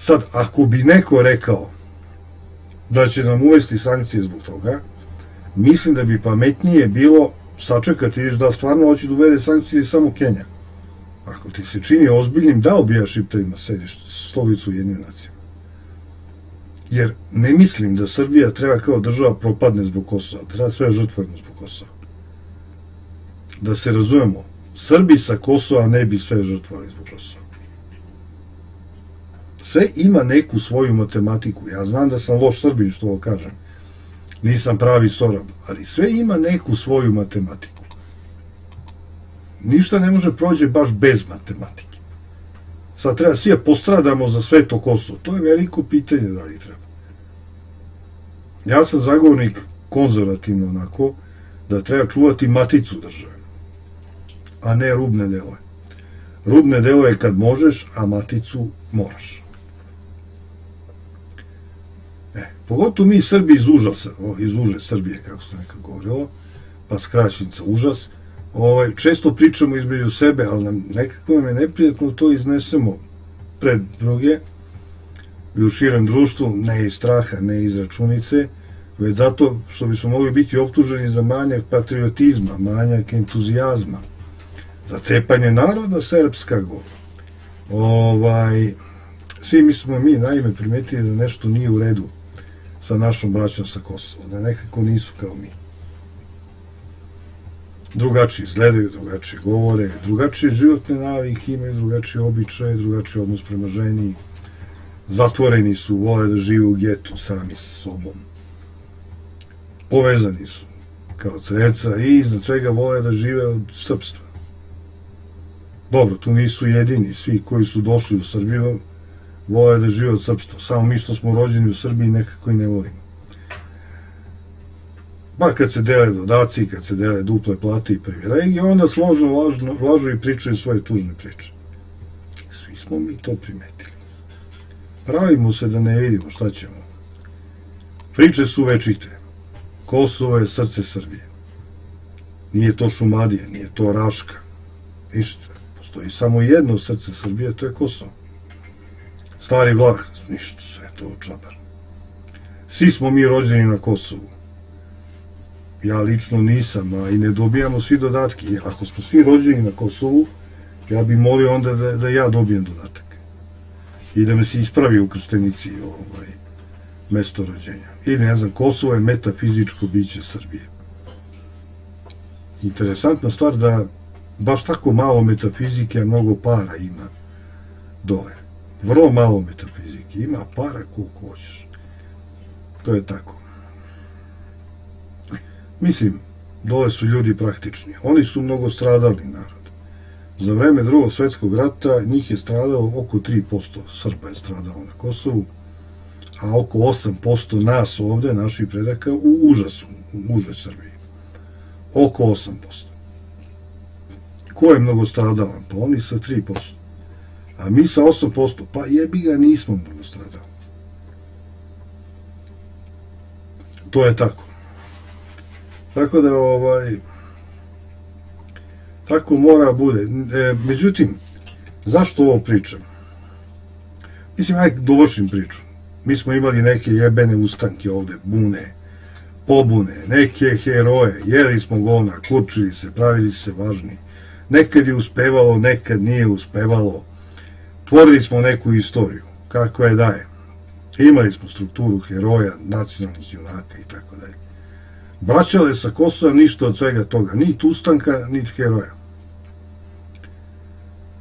Sad, ako bi neko rekao da će nam uvesti sankcije zbog toga, mislim da bi pametnije bilo sačekati da stvarno hoće da uvede sankcije samo Kenja. Ako ti se čini ozbiljnim, dao bi ja Šiptarima sedište, stolicu u jednim nacijama. Jer ne mislim da Srbija treba kao država propadne zbog Kosova. Treba sve žrtvojimo zbog Kosova. Da se razumemo, Srbi sa Kosova ne bi sve žrtvovali zbog Kosova. Sve ima neku svoju matematiku. Ja znam da sam loš Srbin, što ovo kažem. Nisam pravi sorab, ali sve ima neku svoju matematiku. Ništa ne može prođe baš bez matematike. Sad treba svi postradamo za sve to Kosovo. To je veliko pitanje da li treba. Ja sam zagovornik konzervativno onako, da treba čuvati maticu države, a ne rubne delove. Rubne delove kad možeš, a maticu moraš. Pogotovo mi Srbi iz užasa, iz uže Srbije, kako se nekako govorilo, pa skraćenica užas, često pričamo između sebe, ali nekako nam je neprijatno to iznesemo pred druge i u širem društvu, ne iz straha, ne iz računice, već zato što bismo mogli biti optuženi za manjak patriotizma, manjak entuzijazma, za cepanje naroda srpskog. Svi smo mi naime primetili da nešto nije u redu sa našom braćom sa Kosova, da nekako nisu kao mi. Drugačiji izgledaju, drugačije govore, drugačije životne navike imaju, drugačije običaje, drugačiji odnos prema ženi, zatvoreni su, vole da žive u getu sami sa sobom. Povezani su kao crevca i iznad svega vole da žive od srpstva. Dobro, tu nisu jedini, svi koji su došli u Srbiju vole da žive od srpstva. Samo mi što smo rođeni u Srbiji nekako i ne volimo. Pa kad se dele dodaci, kad se dele duple plate i privilegije, onda složno lažu i pričaju svoje tužne priče. Svi smo mi to primetili. Pravimo se da ne vidimo šta ćemo. Priče su večite. Kosovo je srce Srbije. Nije to Šumadija, nije to Raška. Ništa. Postoji samo jedno srce Srbije, to je Kosovo. Stari Vlah, ništa, sve to čabar. Svi smo mi rođeni na Kosovu. Ja lično nisam, a i ne dobijamo svi dodatke. Ako smo svi rođeni na Kosovu, ja bih molio onda da ja dobijem dodatak. I da me se ispravi u krštenici mesto rođenja. I ne znam, Kosovo je metafizičko biće Srbije. Interesantna stvar da baš tako malo metafizike, a mnogo para ima dole. Vrlo malo metafizike. Ima para koliko hoćeš. To je tako. Mislim, dole su ljudi praktični. Oni su mnogo stradali narod. Za vreme Drugog svjetskog rata njih je stradalo oko 3%. Srba je stradalo na Kosovu, a oko 8% nas ovde, naših predaka, u užasu, u užoj Srbiji. Oko 8%. Ko je mnogo stradalan? Pa oni sa 3%. A mi sa 8%, pa jebi ga, nismo mnogo stradali. To je tako. Tako da, tako mora bude. Međutim, zašto ovo pričam? Mislim, ajde dovršim priču. Mi smo imali neke jebene ustanke ovde, bune, pobune, neke heroje, jeli smo govna, kurčili se, pravili se važni. Nekad je uspevalo, nekad nije uspevalo. Tvorili smo neku istoriju, kakva je da je. Imali smo strukturu heroja, nacionalnih junaka i tako dalje. Braćale sa Kosova ništa od svega toga, niti ustanka, niti heroja.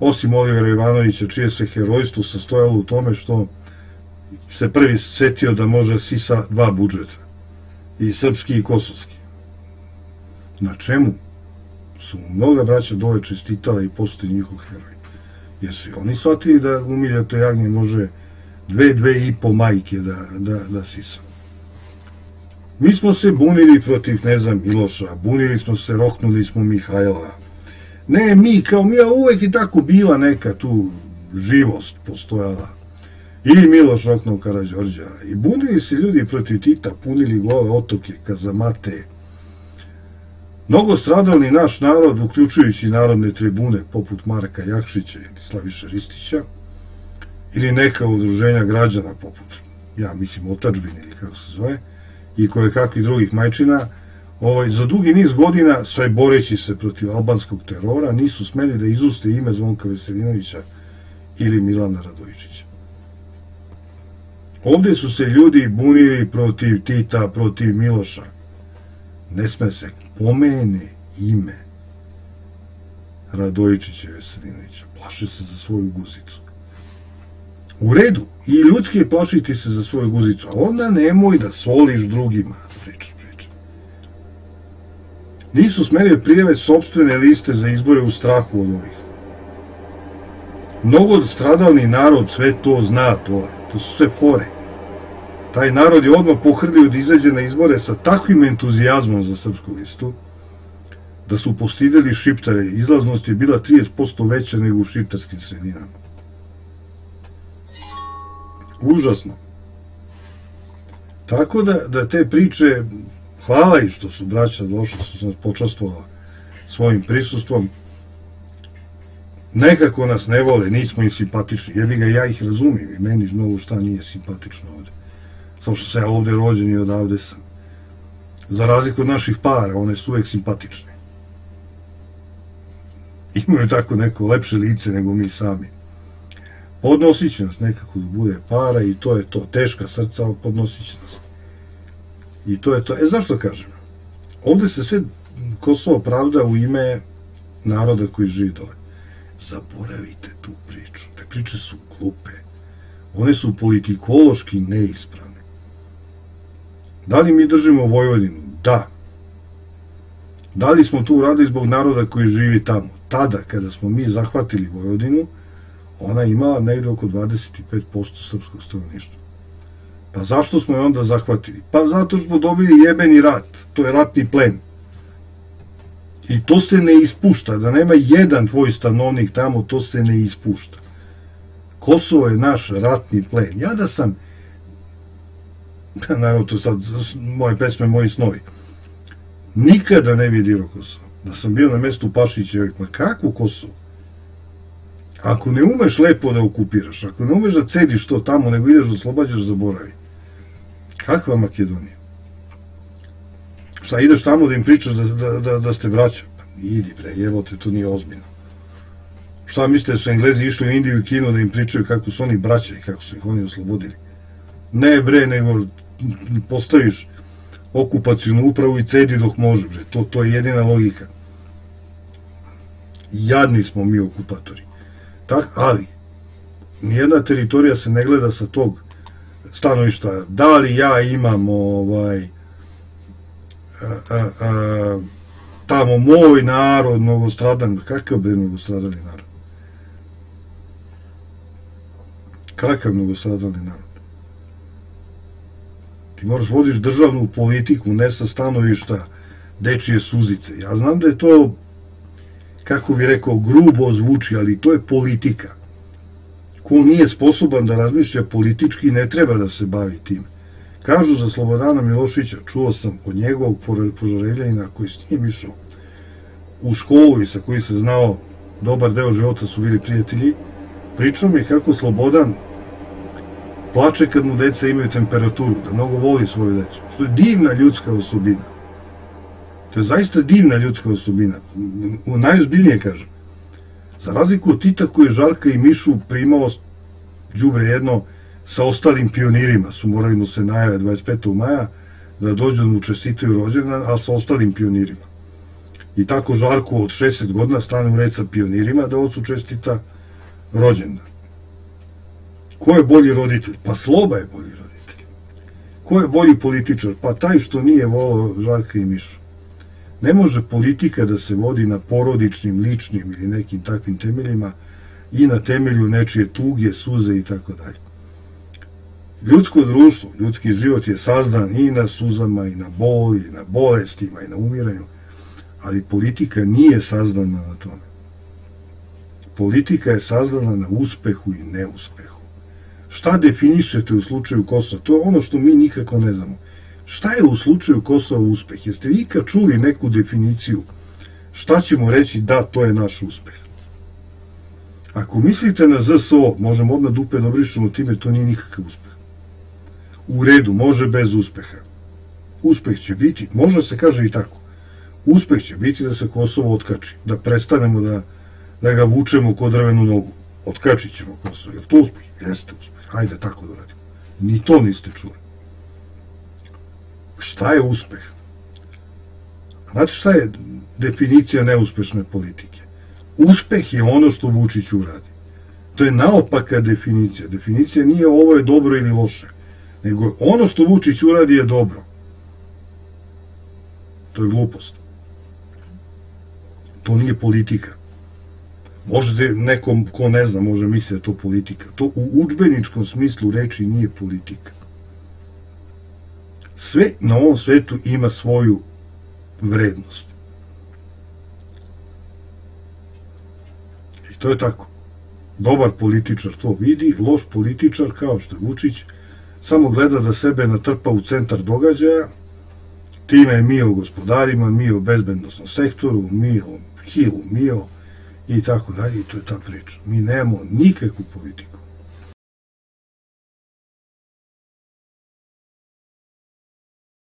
Osim Olivera Ivanovića, čije se herojstvo sastojalo u tome što se prvi setio da može sisa dva budžeta, i srpski i kosovski. Na čemu su mnoga braća dole čestitala i postoji njihov heroj. Jer su i oni shvatili da umiljato jagnje može 2,5 majke da sisa. Mi smo se bunili protiv, ne znam, Miloša, bunili smo se, roknuli smo Mihajla. Ne, mi, kao mi, a uvek je tako bila neka tu živost postojala. I Miloš roknuo Karađorđa. I bunili se ljudi protiv Tita, punili gole otoke, kazamate. Mnogo stradalni naš narod, uključujući narodne tribune poput Marka Jakšića i Slaviša Ristića, ili neka udruženja građana poput, ja mislim, Otadžbine ili kako se zove, i koje kakvih drugih majčina, za dugi niz godina, sve boreći se protiv albanskog terora, nisu smeli da izuste ime Zvonka Veselinovića ili Milana Radojičića. Ovdje su se ljudi bunili protiv Tita, protiv Miloša. Ne sme se pomene ime Radojičića i Veselinovića. Plaše se za svoju guzicu. U redu, i ljudski je plašiti se za svoju guzicu, a onda nemoj da soliš drugima. Priča. Nisu smeli prijave sopstvene liste za izbore u strahu od ovih. Mnogo stradalni narod sve to zna, to su sve fore. Taj narod je odmah pohrlio da izađe na izbore sa takvim entuzijazmom za srpsku listu, da su postideli Šiptare. Izlaznost je bila 30% veća nego u šiptarskim sredinama. Užasno. Tako da te priče, hvala i što su braća došli, su nas počastvovala svojim prisustvom. Nekako nas ne vole, nismo im simpatični. Jebi ga, ja ih razumijem i meni mnogo šta nije simpatično ovde. Samo što sam ja ovde rođen i odavde sam. Za razliku od naših para, one su uvek simpatične. Imaju tako neko lepše lice nego mi sami. Podnosit će nas nekako da bude para i to je to. Teška srca, ali podnosit će nas. I to je to. Zašto kažem? Ovde se sve Kosovo pravda u ime naroda koji živi dole. Zaboravite tu priču. Te priče su glupe. One su politikološki neispravne. Da li mi držimo Vojvodinu? Da. Da li smo to uradili zbog naroda koji živi tamo? Tada, kada smo mi zahvatili Vojvodinu, ona imala negde oko 25% srpskog stanovništva. Pa zašto smo je onda zahvatili? Pa zato što smo dobili jebeni rat. To je ratni plen. I to se ne ispušta. Da nema jedan tvoj stanovnik tamo, to se ne ispušta. Kosovo je naš ratni plen. Ja da sam, naravno to sad moje pesme, moji snovi, nikada ne bi dirao Kosovo. Da sam bio na mestu Pašićevih, ma kakvo Kosovo? Ako ne umeš lepo da okupiraš, ako ne umeš da cediš to tamo, nego ideš da oslobađaš, zaboravi. Kakva Makedonija? Šta, ideš tamo da im pričaš da ste braća? Pa idi bre, jevo te, to nije ozbiljno. Šta mislite da su Englezi išli u Indiju i Kinu da im pričaju kako su oni braća i kako su ih oni oslobodili? Ne bre, nego postaviš okupacijnu upravu i cedi dok može bre, to je jedina logika. Jadni smo mi okupatori. Ali, nijedna teritorija se ne gleda sa tog stanovišta. Da li ja imam tamo moj narod mnogostradan, kakav bre mnogostradali narod? Kakav mnogostradali narod? Ti moraš vodiš državnu politiku, ne sa stanovišta dečije suzice. Ja znam da je to, kako bi rekao, grubo zvuči, ali to je politika. Ko nije sposoban da razmišlja politički, ne treba da se bavi tim. Kažu za Slobodana Miloševića, čuo sam od njegovog požarevljanina koji s njim išao u školu i sa koji se znao dobar deo života, su bili prijatelji, pričao mi kako Slobodan plače kad mu deca imaju temperaturu, da mnogo voli svoju decu, što je divna ljudska osobina. To je zaista divna ljudska osobina. Najozbiljnije kažem. Za razliku od Tita koji je Žarka i Mišu primao đubre jedno sa ostalim pionirima, su morali mu se najave 25. maja da dođu da mu čestitaju rođendan, a sa ostalim pionirima. I tako Žarku od 60 godina stane u red sa pionirima da ocu čestita rođendan. Ko je bolji roditelj? Pa Sloba je bolji roditelj. Ko je bolji političar? Pa taj što nije volao Žarka i Mišu. Ne može politika da se vodi na porodičnim, ličnim ili nekim takvim temeljima i na temelju nečije tuge, suze i tako dalje. Ljudsko društvo, ljudski život je sazdan i na suzama, i na boli, i na bolestima, i na umiranju, ali politika nije sazdana na tome. Politika je sazdana na uspehu i neuspehu. Šta definišete u slučaju Kosova? To je ono što mi nikako ne znamo. Šta je u slučaju Kosova uspeh? Jeste vi ikad čuli neku definiciju? Šta ćemo reći da to je naš uspeh? Ako mislite na ZSO, možemo odmah dupe da obrišemo time, to nije nikakav uspeh. U redu, može bez uspeha. Uspeh će biti, može se kaže i tako, uspeh će biti da se Kosovo otkači, da prestanemo da ga vučemo kod drvenu nogu. Otkačit ćemo Kosovo. Je li to uspeh? Jeste uspeh. Hajde tako da radimo. Ni to niste čuli. Šta je uspeh? Znate šta je definicija neuspešne politike? Uspeh je ono što Vučić uradi. To je naopaka definicija. Definicija nije ovo je dobro ili loše, nego ono što Vučić uradi je dobro. To je glupost. To nije politika. Možete nekom ko ne zna, može misliti da je to politika. To u udžbeničkom smislu reči nije politika. Sve na ovom svetu ima svoju vrednost. I to je tako. Dobar političar to vidi, loš političar, kao što je Vučić, samo gleda da sebe natrpa u centar događaja, time mi o gospodarima, mi o bezbednosnom sektoru, mi o Hilu, mi o i tako dalje, i to je ta priča. Mi nemamo nikakvu politiku.